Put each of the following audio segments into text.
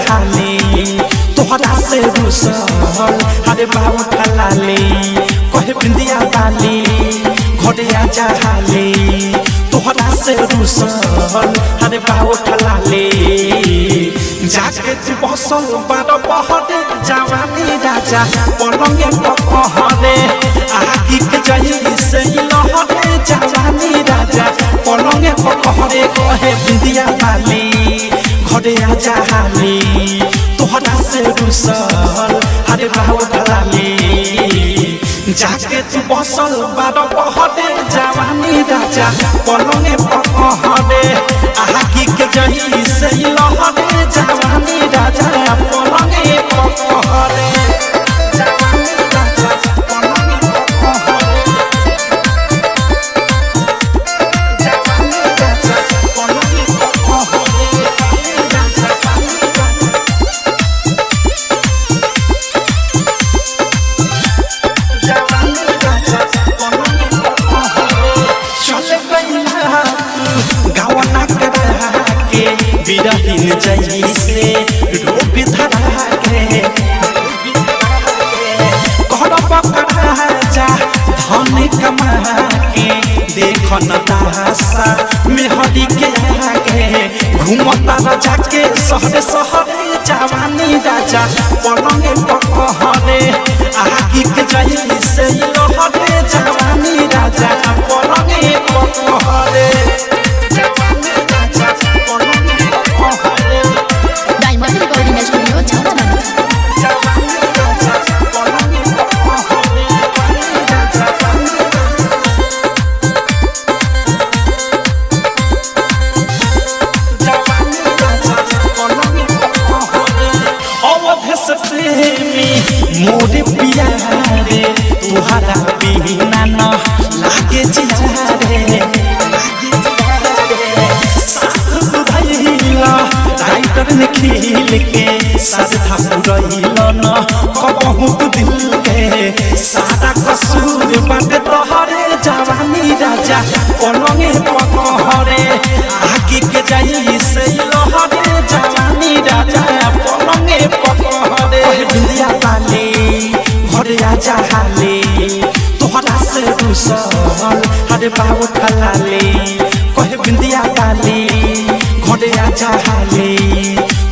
जहाले तोहरा से रुसल अरे बाबू ठलाले कहे बिंदिया बाली घरे जहाले तोहरा से रुसल अरे बाबू ठलाले जाके तू बसल बार बहरे जवानी राजा पलंगे पहरे आगी के जाई से लहरे जवानी राजा पलंगे पहरे कहे बिंदिया बाली घरे जहाले तोहरा से रुसल अरे बाबू ठलाले जाके तू बसल बार बहरे जवानी राजा पलंगे पहरे आगी के जाई से लहरे जवानी राजा पलंगे पहरे जवानी राजा पलंगे पहरे जवानी राजा पलंगे पहरे बिरहिन जैसे रोग धरा के घर पकड़ा जा धन कमा के देख न तासा मेहरी के आगे घूमता राजा के शहर शहरे जवानी राजा पलंगे पहरे आगी के जैसे लहरे जवानी राजा पलंगे पहरे मोरे प्यारे तुहरा बिना न लागे जियारे साथ सुधैला राइटर ने खिल के साधा पुरैला न कबहू दिल के सादा कसूर बाटे तोहरे जवानी राजा पलंगे पहरे आगे के जाई से लहरे जवानी राजा पलंगे पहरे बिंदिया बाली घरे जहाले तोहरा से रुसल अरे बाबू ठलाले कहे बिंदिया बाली घरे जहाले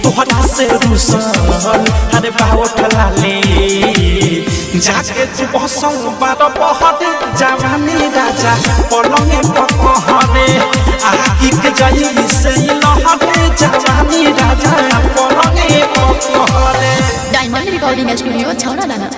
तोहरा से रुसल अरे बाबू ठलाले जाके तू बसल बार बहरे जवानी राजा पलंगे पहरे आगी के जाई से लहरे जवानी राजा पलंगे पहरे डायमंड रिकॉर्डिंग स्टूडियो छौरा दाना।